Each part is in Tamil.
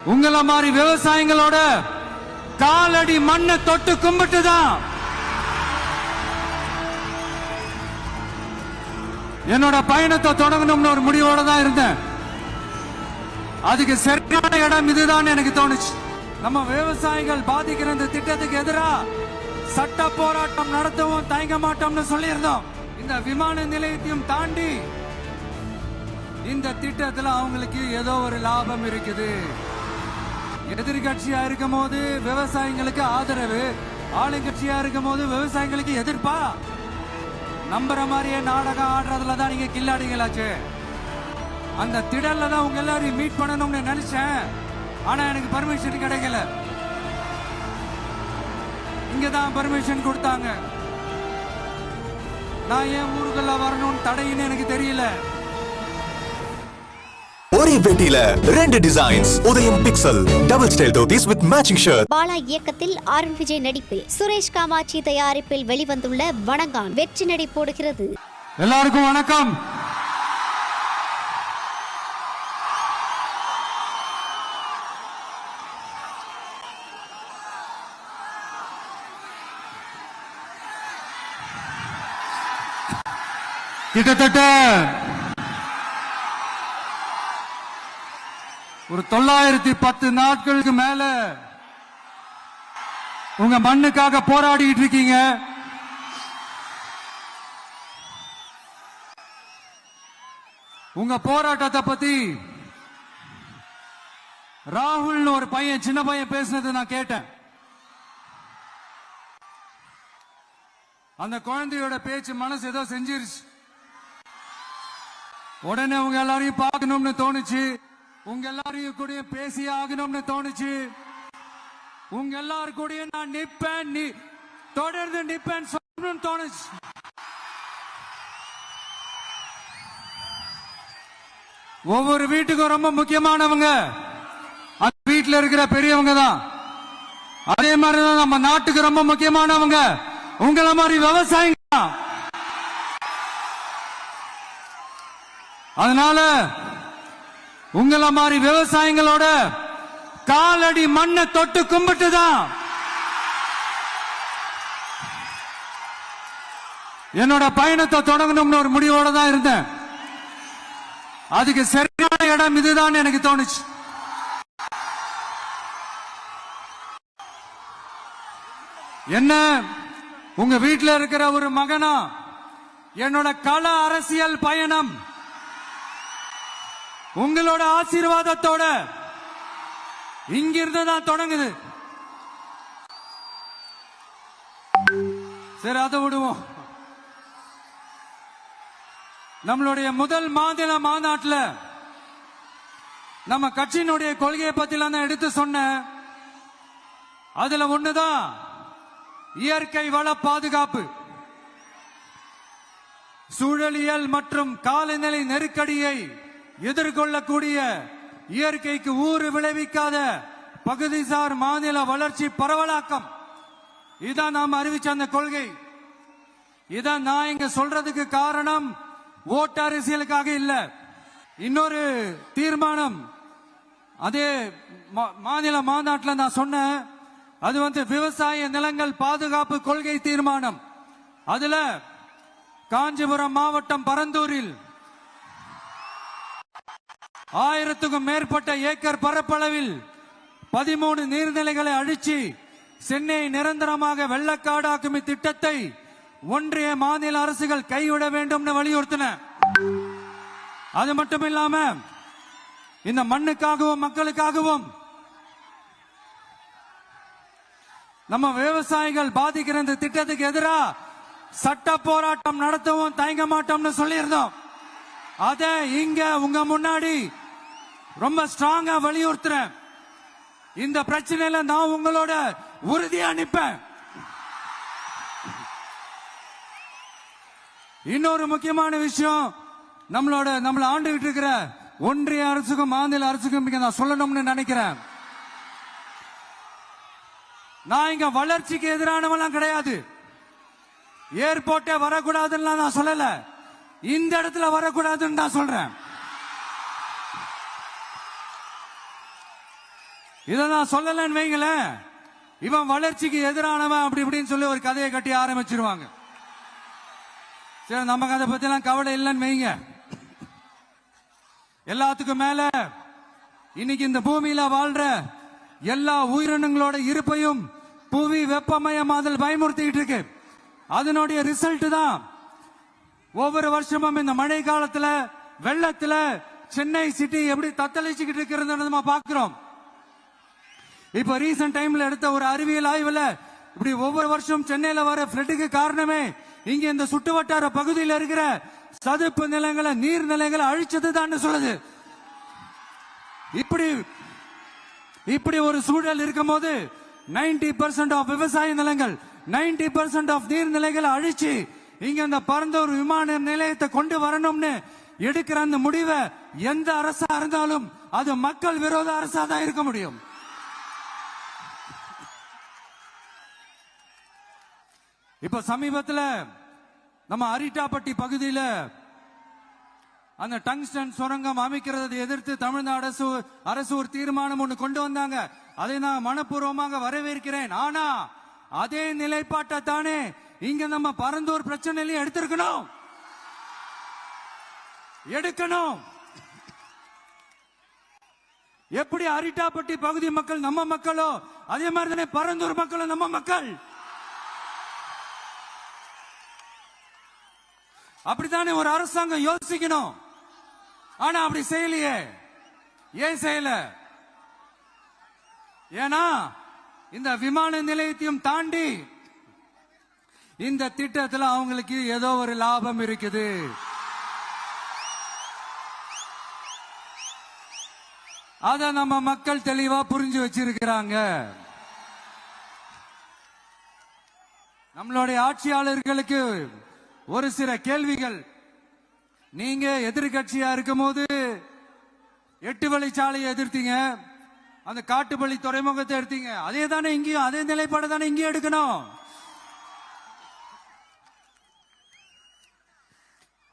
உங்களை மாதிரி விவசாயிகளோட காலடி மண்ணை தொட்டு கும்பிட்டுதான் என்னோட பயணத்தை தொடங்கணும்னு ஒரு முடிவோட தான் இருந்தேன். அதுக்கு சரியான இடம் இதுதான் எனக்கு தோணுச்சு. நம்ம விவசாயிகள் பாதிக்கிற இந்த திட்டத்துக்கு எதிராக சட்ட போராட்டம் நடத்தவும் தயங்க மாட்டோம்னு சொல்லியிருந்தோம். இந்த விமான நிலையத்தையும் தாண்டி இந்த திட்டத்தில் அவங்களுக்கு ஏதோ ஒரு லாபம் இருக்குது. எதிர்கட்சியா இருக்கும் போது விவசாயிகளுக்கு ஆதரவு, ஆளுங்கட்சியா இருக்கும் போது விவசாயிகளுக்கு எதிர்ப்பா. நம்புற மாதிரியே நாடகம் ஆடுறதுல தான் நீங்க கில்லாடிங்களாச்சு. அந்த திடல்ல தான் உங்க எல்லாரையும் மீட் பண்ணணும்னு நினைச்சேன். ஆனா எனக்கு பர்மிஷன் கிடைக்கல. இங்கதான் பர்மிஷன் கொடுத்தாங்க. நான் ஏன் ஊருக்குள்ள வரணும்னு தடையின்னு எனக்கு தெரியல. ஒரே வெட்டில ரெண்டு டிசைன்ஸ். உதயம் pixel double style dhotis with matching shirt. Bala இயக்கத்தில் அருண் விஜய் நடிப்பில் சுரேஷ் காமாட்சி தயாரிப்பில் வெளிவந்துள்ள வணங்கான் வெற்றி நடை போடுகிறது. எல்லாருக்கும் வணக்கம். கிட்டத்தட்ட ஒரு 910 நாட்களுக்கு மேல உங்க மண்ணுக்காக போராடிட்டு இருக்கீங்க. உங்க போராட்டத்தை பத்தி ராகுல்னு ஒரு பையன், சின்ன பையன் பேசினது நான் கேட்டேன். அந்த குழந்தையோட பேச்சு மனசு ஏதோ செஞ்சிருச்சு. உடனே உங்க எல்லாரையும் பார்க்கணும்னு தோணுச்சு. உங்க எல்லாரையும் கூட பேசி ஆகணும்னு தோணுச்சு. உங்க எல்லாரும் கூட நான் நிப்பேன், தொடர்ந்து நிப்பேன் சொல்லணும்னு தோணுச்சு. ஒவ்வொரு வீட்டுக்கும் ரொம்ப முக்கியமானவங்க அந்த வீட்டுல இருக்கிற பெரியவங்க தான். அதே மாதிரிதான் நம்ம நாட்டுக்கு ரொம்ப முக்கியமானவங்க உங்களை மாதிரி விவசாயிங்க. அதனால உங்களை மாதிரி விவசாயிகளோட காலடி மண்ணை தொட்டு கும்பிட்டுதான் என்னோட பயணத்தை தொடங்கணும்னு ஒரு முடிவோட தான் இருந்தேன். அதுக்கு சரியான இடம் இதுதான் எனக்கு தோணுச்சு. என்ன, உங்க வீட்டில் இருக்கிற ஒரு மகனா என்னோட கள அரசியல் பயணம் உங்களோட ஆசீர்வாதத்தோட இங்கிருந்து தான் தொடங்குது. சரி, அதை விடுவோம். நம்மளுடைய முதல் மாநில மாநாட்டில் நம்ம கட்சியினுடைய கொள்கையை பத்திலாம் தான் எடுத்து சொன்னேன். அதுல ஒண்ணுதான் இயற்கை வள பாதுகாப்பு. சூழலியல் மற்றும் காலநிலை நெருக்கடியை எதிர்கொள்ளக்கூடிய, இயற்கைக்கு ஊறு விளைவிக்காத பகுதிசார் மாநில வளர்ச்சி பரவலாக்கம். இதான் நாம் அறிவிச்ச அந்த கொள்கை. இதான் நான் இங்க சொல்றதுக்கு காரணம் ஓட்டு அரசியலுக்காக இல்ல. இன்னொரு தீர்மானம் அதே மாநில மாநாட்டில் நான் சொன்னேன். அது விவசாய நிலங்கள் பாதுகாப்பு கொள்கை தீர்மானம். அதுல காஞ்சிபுரம் மாவட்டம் பரந்தூரில் 1000க்கும் மேற்பட்ட ஏக்கர் பரப்பளவில் 13 நீர்நிலைகளை அழிச்சு சென்னை நிரந்தரமாக வெள்ளக்காடாக்கும் இத்திட்டத்தை ஒன்றிய மாநில அரசுகள் கைவிட வேண்டும் வலியுறுத்தின. அது மட்டும் இல்லாம இந்த மண்ணுக்காகவும் மக்களுக்காகவும் நம்ம விவசாயிகள் பாதிக்கிற இந்த திட்டத்துக்கு எதிராக சட்ட போராட்டம் நடத்தவும் தயங்க மாட்டோம்னு சொல்லியிருந்தோம். அத இங்க உங்க முன்னாடி ரொம்ப ஸ்ட்ராங்கா வலியுறுத்துறேன். இந்த பிரச்சனையில நான் உங்களோட உறுதியா நிப்பேன். இன்னொரு முக்கியமான விஷயம், நம்மள ஆண்டுகிட்டு இருக்கிற ஒன்றிய அரசுக்கும் மாநில அரசுக்கும் நான் சொல்லணும்னு நினைக்கிறேன். நான் இங்க வளர்ச்சிக்கு எதிரானவெல்லாம் கிடையாது. ஏர்போர்ட்டே வரக்கூடாதுன்னு நான் சொல்லல. இந்த இடத்துல வரக்கூடாதுன்னு நான் சொல்றேன். இதை நான் சொல்லலன்னு வைங்களேன், இவன் வளர்ச்சிக்கு எதிரானவன் அப்படி இப்படின்னு சொல்லி ஒரு கதையை கட்டி ஆரம்பிச்சிருவாங்க. சரி, நமக்கு அதை பத்தி எல்லாம் கவலை இல்லைன்னு வைங்க. எல்லாத்துக்கும் மேல இன்னைக்கு இந்த பூமியில வாழ்ற எல்லா உயிரினங்களோட இருப்பையும் புவி வெப்பமயமாதல் பயமுறுத்திட்டு இருக்கு. அதனுடைய ரிசல்ட் தான் ஒவ்வொரு வருஷமும் இந்த மழை காலத்துல வெள்ளத்துல சென்னை சிட்டி எப்படி தத்தளிச்சுக்கிட்டு இருக்கிறது நம்ம பாக்குறோம். இப்ப ரீசன்ட் டைம்ல எடுத்த ஒரு அறிவியல் ஆய்வுல இப்படி ஒவ்வொரு வருஷம் சென்னையில வர ஃபிளட்டுக்கு காரணமே இங்க இந்த சுற்றுவட்டார பகுதியில் இருக்கிற சதுப்பு நிலங்களை நீர்நிலைகளை அழிச்சது தான் சொல்லுது. இப்படி ஒரு சூழல் இருக்கும் போது 90% ஆஃப் விவசாய நிலங்கள் 90% ஆஃப் நீர்நிலைகளை அழிச்சு இங்க இந்த பரந்தூர் விமான நிலையத்தை கொண்டு வரணும்னு எடுக்கிற அந்த முடிவை எந்த அரசா இருந்தாலும் அது மக்கள் விரோத அரசா தான் இருக்க முடியும். இப்ப சமீபத்தில் நம்ம அரிட்டாப்பட்டி பகுதியில் அந்த டங்ஸ்டன் சுரங்கம் அமைக்கிறதை எதிர்த்து தமிழ்நாடு அரசு ஒரு தீர்மானம் ஒன்று கொண்டு வந்தாங்க. அதை நான் மனப்பூர்வமாக வரவேற்கிறேன். ஆனா அதே நிலைப்பாட்டை தானே இங்க நம்ம பரந்தூர் பிரச்சனையிலையும் எடுக்கணும். எப்படி அரிட்டாப்பட்டி பகுதி மக்கள் நம்ம மக்களோ அதே மாதிரி தானே பரந்தூர் மக்களும் நம்ம மக்கள். அப்படித்தானே ஒரு அரசாங்கம் யோசிக்கணும். ஆனா அப்படி செய்யலையே. ஏன் செய்யல? ஏன்னா இந்த விமான நிலையத்தையும் தாண்டி இந்த திட்டத்தில் அவங்களுக்கு ஏதோ ஒரு லாபம் இருக்குது. அத நம்ம மக்கள் தெளிவா புரிஞ்சு வச்சிருக்கிறாங்க. நம்மளுடைய ஆட்சியாளர்களுக்கு ஒரு சில கேள்விகள். நீங்க எதிர்கட்சியா இருக்கும் போது 8 வழிச்சாலையை எதிர்த்தீங்க, அந்த காட்டுப்பள்ளி துறைமுகத்தை எடுத்தீங்க. அதே தானே இங்கேயும் அதே நிலைப்பாடு தானே இங்கேயும் எடுக்கணும்.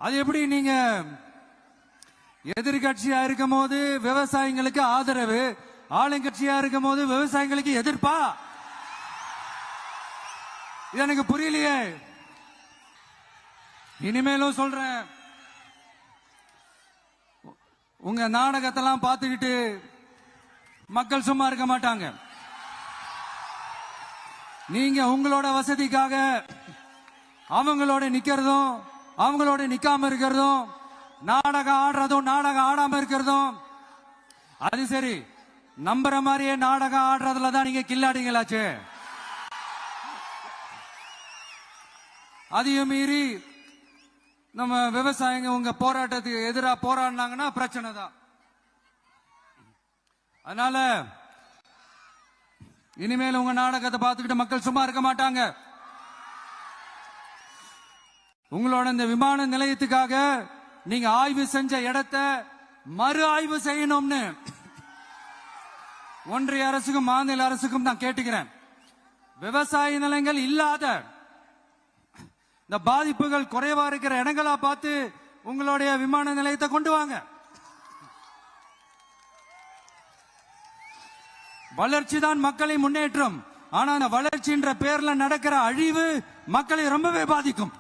அது எப்படி நீங்க எதிர்கட்சியா இருக்கும் போது விவசாயிகளுக்கு ஆதரவு, ஆளுங்கட்சியா இருக்கும் போது விவசாயிகளுக்கு எதிர்ப்பா? இது எனக்கு புரியலையே. இனிமேலும் சொல்றேன், உங்க நாடகத்தெல்லாம் பார்த்துக்கிட்டு மக்கள் சும்மா இருக்க மாட்டாங்க. நீங்க உங்களோட வசதிக்காக அவங்களோட நிக்கிறதும் அவங்களோட நிக்காம இருக்கிறதும், நாடகம் ஆடுறதும் நாடகம் ஆடாம இருக்கிறதும், அது சரி, நம்புற மாதிரியே நாடகம் ஆடுறதுல தான் நீங்க கில்லாடிங்களாச்சு. அதையும் மீறி நம்ம விவசாயிங்க உங்க போராட்டத்துக்கு எதிராக போராடினாங்கன்னா பிரச்சனை தான். அதனால இனிமேல் உங்க நாடகத்தை பார்த்துக்கிட்டு மக்கள் சும்மா இருக்க மாட்டாங்க. உங்களோட இந்த விமான நிலையத்துக்காக நீங்க ஆய்வு செஞ்ச இடத்தை மறு ஆய்வு செய்யணும்னு ஒன்றிய அரசுக்கும் மாநில அரசுக்கும் நான் கேட்டுக்கிறேன். விவசாய நிலங்கள் இல்லாத இந்த பாதிப்புகள் குறைவா இருக்கிற இடங்களா பார்த்து உங்களுடைய விமான நிலையத்தை கொண்டு வாங்க. வளர்ச்சி தான் மக்களை முன்னேற்றம். ஆனா அந்த வளர்ச்சின்ற பேர்ல நடக்கிற அழிவு மக்களை ரொம்பவே பாதிக்கும்.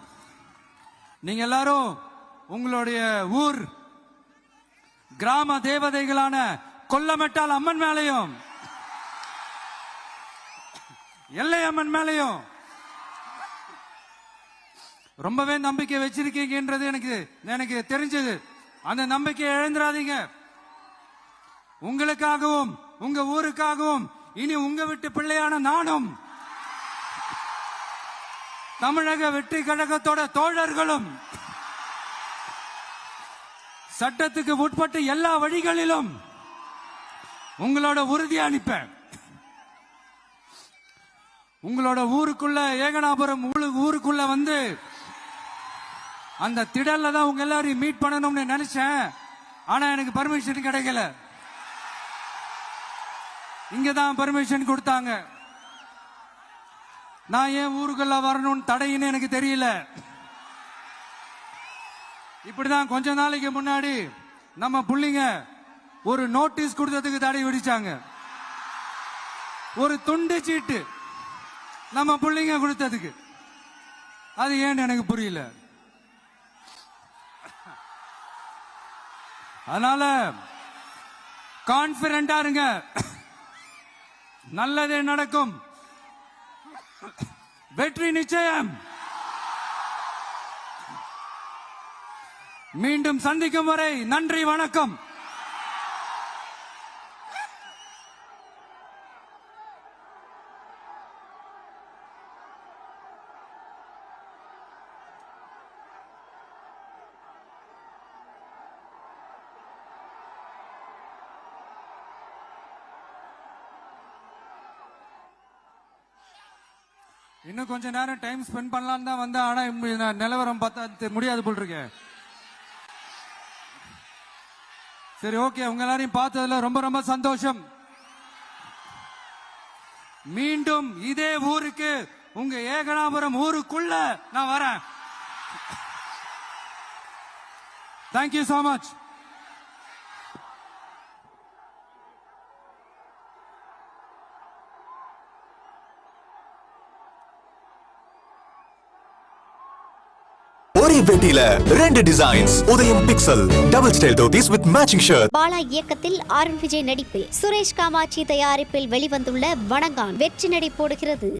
நீங்க எல்லாரும் உங்களுடைய ஊர் கிராம தேவதைகளான கொல்லமெட்டால் அம்மன் மேலையும் எல்லை அம்மன் மேலையும் ரொம்பவே நம்பிக்கை வச்சிருக்கீங்கன்றது எனக்கு தெரிஞ்சது. அந்த நம்பிக்கையை இழந்துடாதீங்க. உங்களுக்காகவும் உங்க ஊருக்காகவும் இனி உங்க வீட்டு பிள்ளையான நானும் தமிழக வெற்றி கழகத்தோட தோழர்களும் சட்டத்துக்கு உட்பட்டு எல்லா வழிகளிலும் உங்களோட உறுதி அளிப்பேன். உங்களோட ஊருக்குள்ள ஏகனாபுரம் ஊருக்குள்ள வந்து அந்த திடல்ல தான் உங்க எல்லாரையும் மீட் பண்ணணும்னு நினைச்சேன். ஆனா எனக்கு பர்மிஷன் கிடைக்கல. இங்கதான் பர்மிஷன் கொடுத்தாங்க. நான் ஏன் ஊருக்குள்ள வரணும்னு தடையின்னு எனக்கு தெரியல. இப்படிதான் கொஞ்ச நாளைக்கு முன்னாடி நம்ம புள்ளிங்க ஒரு நோட்டீஸ் கொடுத்ததுக்கு தடை விதிச்சாங்க. ஒரு துண்டு சீட்டு நம்ம பிள்ளைங்க கொடுத்ததுக்கு. அது ஏன்னு எனக்கு புரியல. அதனால கான்பிடண்டா இருங்க, நல்லதே நடக்கும், வெற்றி நிச்சயம். மீண்டும் சந்திக்கும் வரை நன்றி, வணக்கம். இன்னும் கொஞ்ச நேரம் டைம் ஸ்பெண்ட் பண்ணலாம் தான் வந்தா, ஆனா நிலவரம் பார்த்தா முடியாது போல் இருக்கு. சரி, ஓகே, உங்க எல்லாரையும் பார்த்ததுல ரொம்ப ரொம்ப சந்தோஷம். மீண்டும் இதே ஊருக்கு, உங்க ஏகனாபுரம் ஊருக்குள்ள நான் வரேன். Thank you so much. ஒரே வேட்டியில 2 டிசைன்ஸ். உதயம் pixel double style dhotis with matching shirt. Bala இயக்கத்தில் அருண் விஜய் நடிப்பில் சுரேஷ் காமாட்சி தயாரிப்பில் வெளிவந்துள்ள வணங்கான் வெற்றி நடை போடுகிறது.